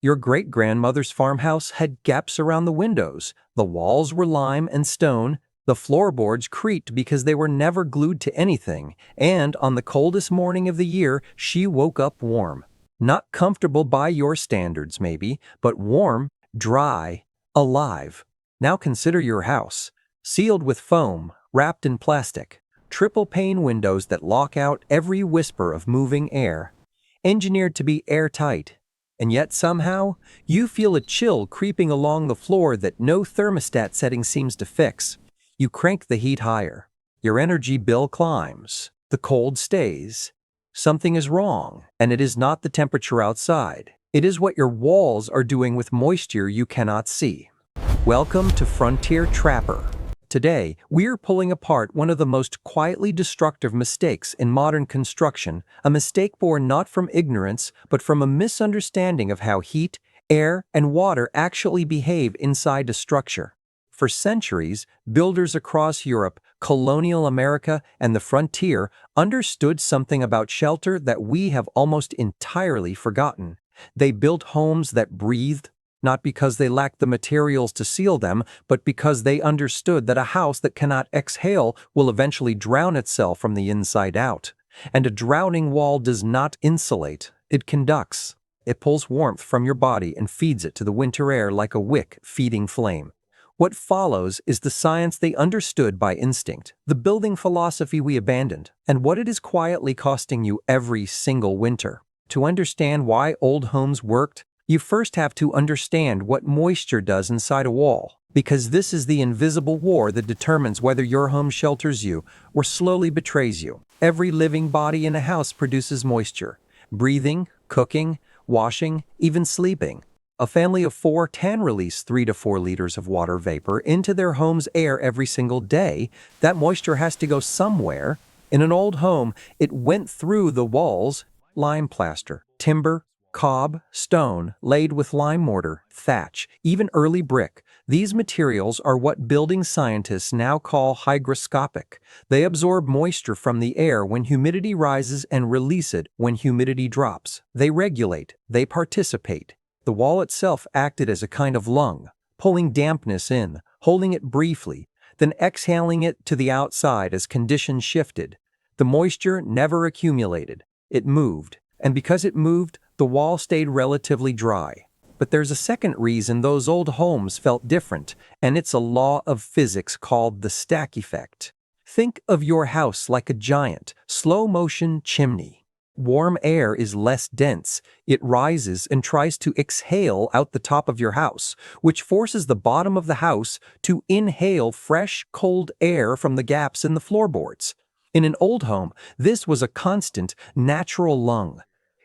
Your great-grandmother's farmhouse had gaps around the windows. The walls were lime and stone. The floorboards creaked because they were never glued to anything. And on the coldest morning of the year, she woke up warm. Not comfortable by your standards, maybe, but warm, dry, alive. Now consider your house. Sealed with foam, wrapped in plastic. Triple-pane windows that lock out every whisper of moving air. Engineered to be airtight. And yet somehow, you feel a chill creeping along the floor that no thermostat setting seems to fix. You crank the heat higher. Your energy bill climbs. The cold stays. Something is wrong, and it is not the temperature outside. It is what your walls are doing with moisture you cannot see. Welcome to Frontier Trapper. Today, we're pulling apart one of the most quietly destructive mistakes in modern construction, a mistake born not from ignorance, but from a misunderstanding of how heat, air, and water actually behave inside a structure. For centuries, builders across Europe, colonial America, and the frontier understood something about shelter that we have almost entirely forgotten. They built homes that breathed, not because they lacked the materials to seal them, but because they understood that a house that cannot exhale will eventually drown itself from the inside out. And a drowning wall does not insulate, it conducts. It pulls warmth from your body and feeds it to the winter air like a wick feeding flame. What follows is the science they understood by instinct, the building philosophy we abandoned, and what it is quietly costing you every single winter. To understand why old homes worked, you first have to understand what moisture does inside a wall, because this is the invisible war that determines whether your home shelters you or slowly betrays you. Every living body in a house produces moisture. Breathing, cooking, washing, even sleeping. A family of 4 can release 3 to 4 liters of water vapor into their home's air every single day. That moisture has to go somewhere. In an old home, it went through the walls, lime plaster, timber, cob, stone, laid with lime mortar, thatch, even early brick. These materials are what building scientists now call hygroscopic. They absorb moisture from the air when humidity rises and release it when humidity drops. They regulate, they participate. The wall itself acted as a kind of lung, pulling dampness in, holding it briefly, then exhaling it to the outside as conditions shifted. The moisture never accumulated. It moved, and because it moved, the wall stayed relatively dry. But there's a second reason those old homes felt different, and it's a law of physics called the stack effect. Think of your house like a giant, slow-motion chimney. Warm air is less dense. It rises and tries to exhale out the top of your house, which forces the bottom of the house to inhale fresh, cold air from the gaps in the floorboards. In an old home, this was a constant, natural lung.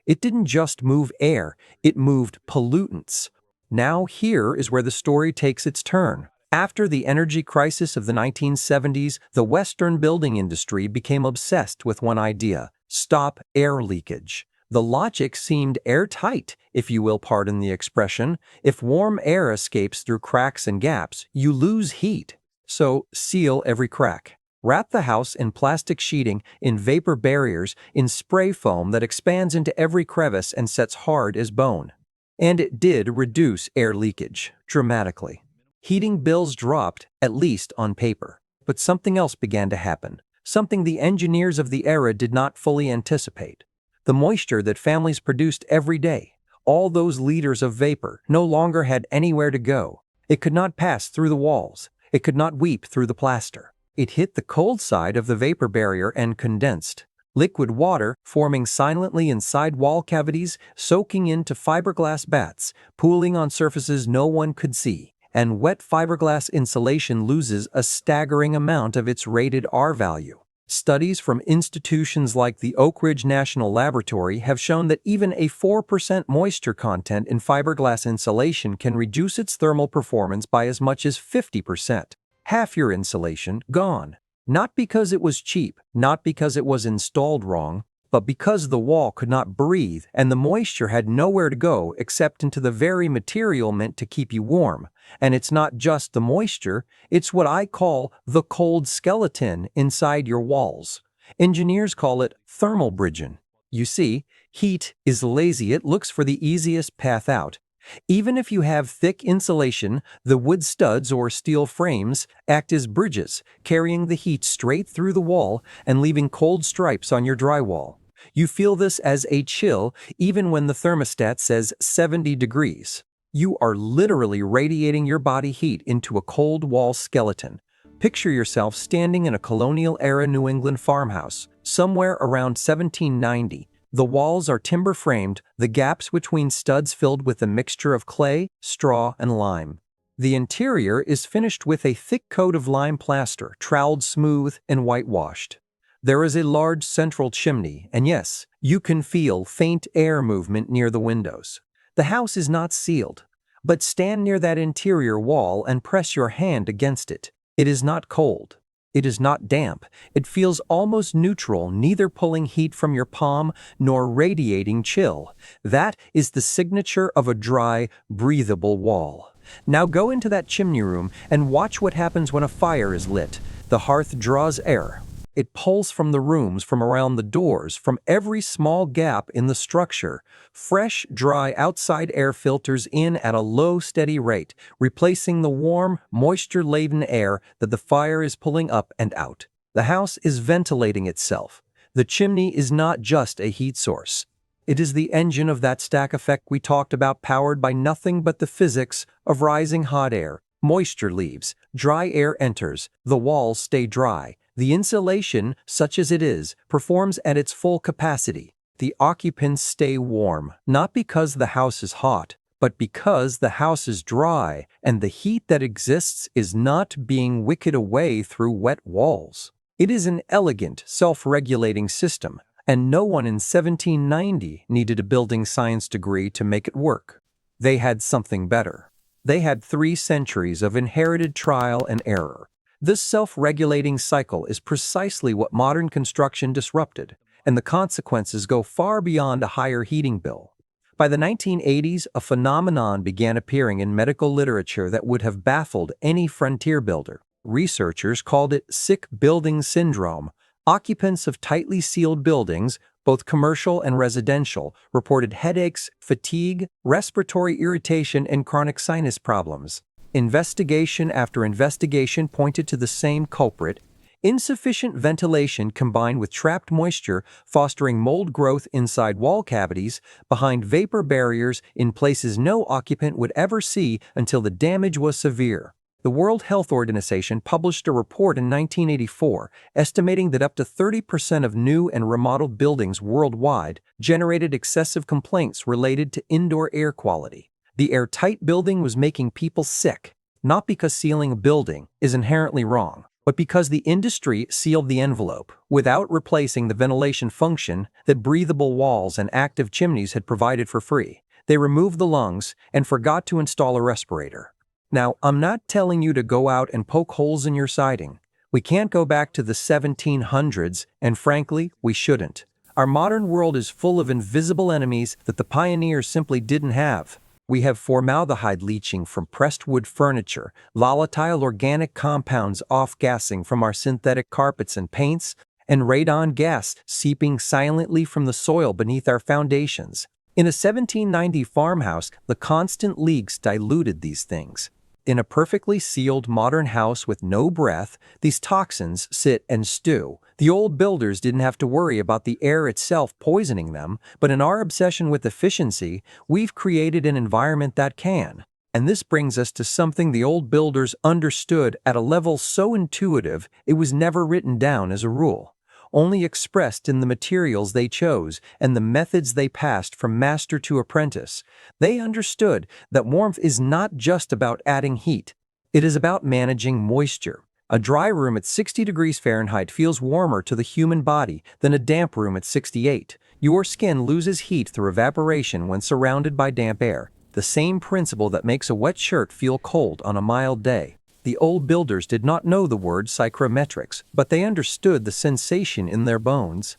It didn't just move air, it moved pollutants. Now here is where the story takes its turn. After the energy crisis of the 1970s, the Western building industry became obsessed with one idea: stop air leakage. The logic seemed airtight, if you will pardon the expression. If warm air escapes through cracks and gaps, you lose heat. So seal every crack. Wrap the house in plastic sheeting, in vapor barriers, in spray foam that expands into every crevice and sets hard as bone. And it did reduce air leakage, dramatically. Heating bills dropped, at least on paper. But something else began to happen, something the engineers of the era did not fully anticipate. The moisture that families produced every day, all those liters of vapor, no longer had anywhere to go. It could not pass through the walls. It could not weep through the plaster. It hit the cold side of the vapor barrier and condensed. Liquid water, forming silently inside wall cavities, soaking into fiberglass bats, pooling on surfaces no one could see. And wet fiberglass insulation loses a staggering amount of its rated R value. Studies from institutions like the Oak Ridge National Laboratory have shown that even a 4% moisture content in fiberglass insulation can reduce its thermal performance by as much as 50%. Half your insulation gone. Not because it was cheap, not because it was installed wrong, but because the wall could not breathe and the moisture had nowhere to go except into the very material meant to keep you warm. And it's not just the moisture, it's what I call the cold skeleton inside your walls. Engineers call it thermal bridging. You see, heat is lazy. It looks for the easiest path out. Even if you have thick insulation, the wood studs or steel frames act as bridges, carrying the heat straight through the wall and leaving cold stripes on your drywall. You feel this as a chill even when the thermostat says 70 degrees. You are literally radiating your body heat into a cold wall skeleton. Picture yourself standing in a colonial-era New England farmhouse, somewhere around 1790. The walls are timber-framed, the gaps between studs filled with a mixture of clay, straw, and lime. The interior is finished with a thick coat of lime plaster, troweled smooth and whitewashed. There is a large central chimney, and yes, you can feel faint air movement near the windows. The house is not sealed, but stand near that interior wall and press your hand against it. It is not cold. It is not damp. It feels almost neutral, neither pulling heat from your palm nor radiating chill. That is the signature of a dry, breathable wall. Now go into that chimney room and watch what happens when a fire is lit. The hearth draws air. It pulls from the rooms, from around the doors, from every small gap in the structure. Fresh, dry outside air filters in at a low, steady rate, replacing the warm, moisture-laden air that the fire is pulling up and out. The house is ventilating itself. The chimney is not just a heat source. It is the engine of that stack effect we talked about, powered by nothing but the physics of rising hot air. Moisture leaves, dry air enters, the walls stay dry. The insulation, such as it is, performs at its full capacity. The occupants stay warm, not because the house is hot, but because the house is dry and the heat that exists is not being wicked away through wet walls. It is an elegant, self-regulating system, and no one in 1790 needed a building science degree to make it work. They had something better. They had 3 centuries of inherited trial and error. This self-regulating cycle is precisely what modern construction disrupted, and the consequences go far beyond a higher heating bill. By the 1980s, a phenomenon began appearing in medical literature that would have baffled any frontier builder. Researchers called it sick building syndrome. Occupants of tightly sealed buildings, both commercial and residential, reported headaches, fatigue, respiratory irritation, and chronic sinus problems. Investigation after investigation pointed to the same culprit: insufficient ventilation combined with trapped moisture, fostering mold growth inside wall cavities, behind vapor barriers in places no occupant would ever see until the damage was severe. The World Health Organization published a report in 1984 estimating that up to 30% of new and remodeled buildings worldwide generated excessive complaints related to indoor air quality. The airtight building was making people sick, not because sealing a building is inherently wrong, but because the industry sealed the envelope without replacing the ventilation function that breathable walls and active chimneys had provided for free. They removed the lungs and forgot to install a respirator. Now, I'm not telling you to go out and poke holes in your siding. We can't go back to the 1700s, and frankly, we shouldn't. Our modern world is full of invisible enemies that the pioneers simply didn't have. We have formaldehyde leaching from pressed wood furniture, volatile organic compounds off-gassing from our synthetic carpets and paints, and radon gas seeping silently from the soil beneath our foundations. In a 1790 farmhouse, the constant leaks diluted these things. In a perfectly sealed modern house with no breath, these toxins sit and stew. The old builders didn't have to worry about the air itself poisoning them, but in our obsession with efficiency, we've created an environment that can. And this brings us to something the old builders understood at a level so intuitive it was never written down as a rule, only expressed in the materials they chose and the methods they passed from master to apprentice. They understood that warmth is not just about adding heat. It is about managing moisture. A dry room at 60 degrees Fahrenheit feels warmer to the human body than a damp room at 68. Your skin loses heat through evaporation when surrounded by damp air, the same principle that makes a wet shirt feel cold on a mild day. The old builders did not know the word psychrometrics, but they understood the sensation in their bones.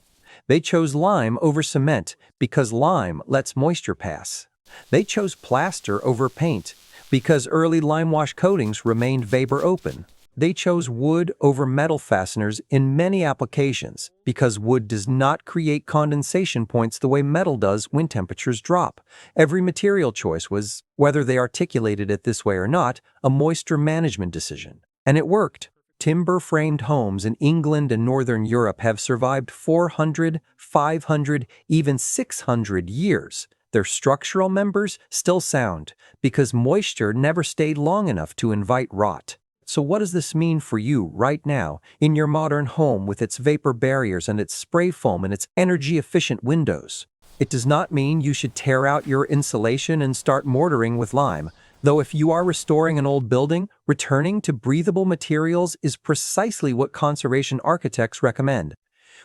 They chose lime over cement because lime lets moisture pass. They chose plaster over paint because early lime wash coatings remained vapor open. They chose wood over metal fasteners in many applications because wood does not create condensation points the way metal does when temperatures drop. Every material choice was, whether they articulated it this way or not, a moisture management decision. And it worked. Timber-framed homes in England and Northern Europe have survived 400, 500, even 600 years. Their structural members still sound because moisture never stayed long enough to invite rot. So what does this mean for you right now in your modern home with its vapor barriers and its spray foam and its energy-efficient windows? It does not mean you should tear out your insulation and start mortaring with lime. Though if you are restoring an old building, returning to breathable materials is precisely what conservation architects recommend.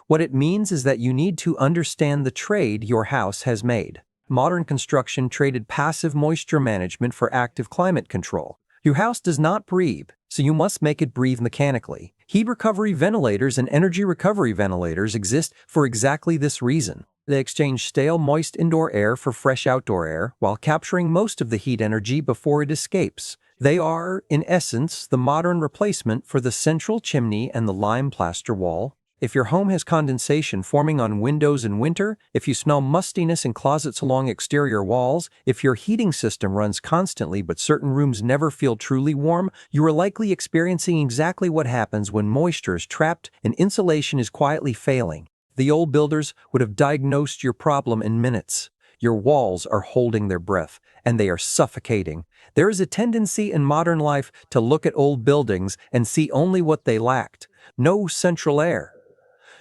What it means is that you need to understand the trade your house has made. Modern construction traded passive moisture management for active climate control. Your house does not breathe, so you must make it breathe mechanically. Heat recovery ventilators and energy recovery ventilators exist for exactly this reason. They exchange stale, moist indoor air for fresh outdoor air while capturing most of the heat energy before it escapes. They are, in essence, the modern replacement for the central chimney and the lime plaster wall. If your home has condensation forming on windows in winter, if you smell mustiness in closets along exterior walls, if your heating system runs constantly but certain rooms never feel truly warm, you are likely experiencing exactly what happens when moisture is trapped and insulation is quietly failing. The old builders would have diagnosed your problem in minutes. Your walls are holding their breath, and they are suffocating. There is a tendency in modern life to look at old buildings and see only what they lacked. No central air.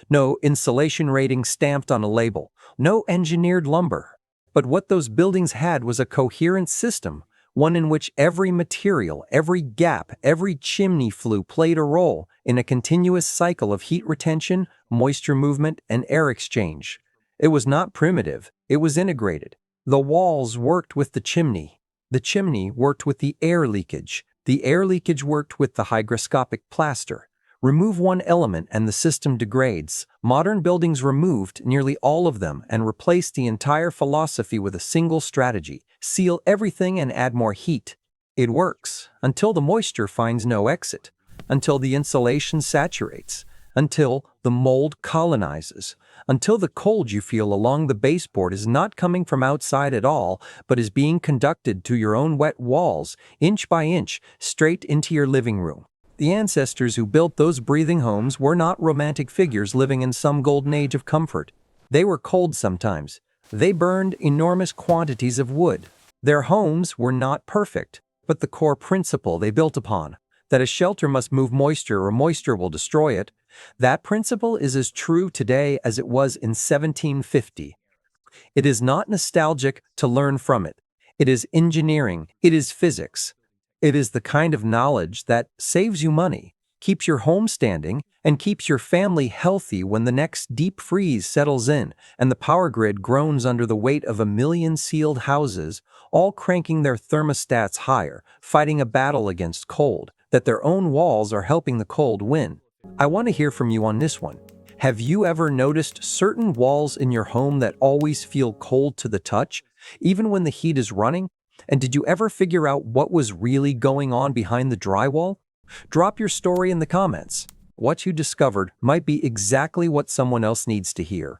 No insulation rating stamped on a label. No engineered lumber. But what those buildings had was a coherent system, one in which every material, every gap, every chimney flue played a role in a continuous cycle of heat retention, moisture movement, and air exchange. It was not primitive, it was integrated. The walls worked with the chimney worked with the air leakage worked with the hygroscopic plaster. Remove one element and the system degrades. Modern buildings removed nearly all of them and replaced the entire philosophy with a single strategy: seal everything and add more heat. It works until the moisture finds no exit, until the insulation saturates, until the mold colonizes, until the cold you feel along the baseboard is not coming from outside at all, but is being conducted to your own wet walls, inch by inch, straight into your living room. The ancestors who built those breathing homes were not romantic figures living in some golden age of comfort. They were cold sometimes. They burned enormous quantities of wood. Their homes were not perfect, but the core principle they built upon, that a shelter must move moisture or moisture will destroy it, that principle is as true today as it was in 1750. It is not nostalgic to learn from it. It is engineering. It is physics. It is the kind of knowledge that saves you money, keeps your home standing, and keeps your family healthy when the next deep freeze settles in and the power grid groans under the weight of 1,000,000 sealed houses, all cranking their thermostats higher, fighting a battle against cold, that their own walls are helping the cold win. I want to hear from you on this one. Have you ever noticed certain walls in your home that always feel cold to the touch, even when the heat is running? And did you ever figure out what was really going on behind the drywall? Drop your story in the comments. What you discovered might be exactly what someone else needs to hear.